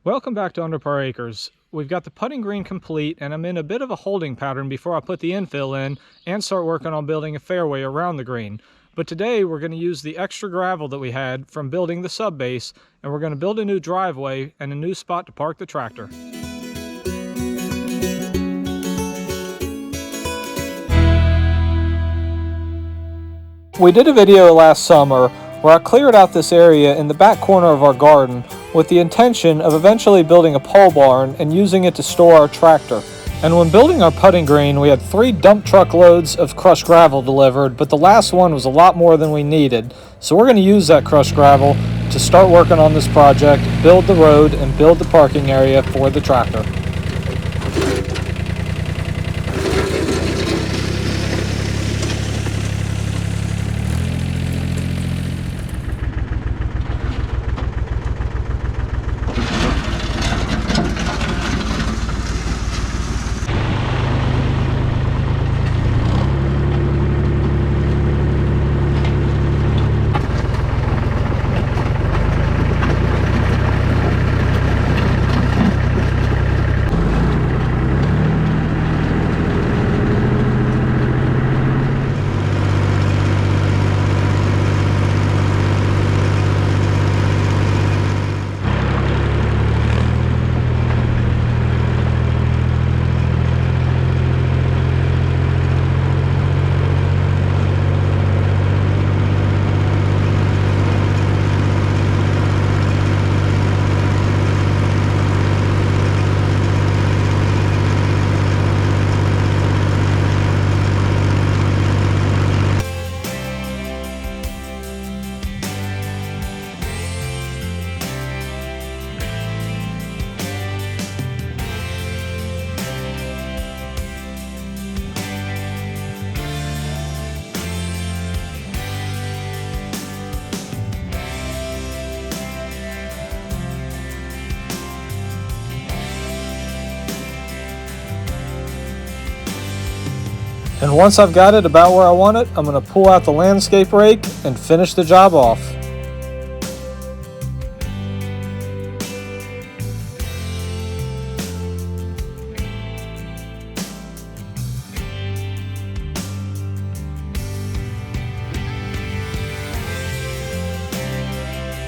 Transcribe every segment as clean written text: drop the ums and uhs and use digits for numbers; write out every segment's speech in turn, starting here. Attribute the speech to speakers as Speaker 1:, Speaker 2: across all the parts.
Speaker 1: Welcome back to Under Par Acres. We've got the putting green complete and I'm in a bit of a holding pattern before I put the infill in and start working on building a fairway around the green. But today we're going to use the extra gravel that we had from building the sub base, and we're going to build a new driveway and a new spot to park the tractor. We did a video last summer where I cleared out this area in the back corner of our garden with the intention of eventually building a pole barn and using it to store our tractor. And when building our putting green, we had 3 dump truck loads of crushed gravel delivered, but the last one was a lot more than we needed. So we're going to use that crushed gravel to start working on this project, build the road, and build the parking area for the tractor. And once I've got it about where I want it, I'm going to pull out the landscape rake and finish the job off.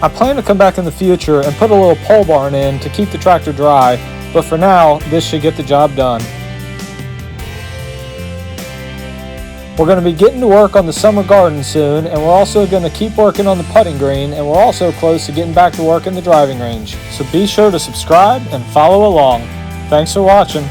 Speaker 1: I plan to come back in the future and put a little pole barn in to keep the tractor dry, but for now, this should get the job done. We're going to be getting to work on the summer garden soon, and we're also going to keep working on the putting green, and we're also close to getting back to work in the driving range. So be sure to subscribe and follow along. Thanks for watching.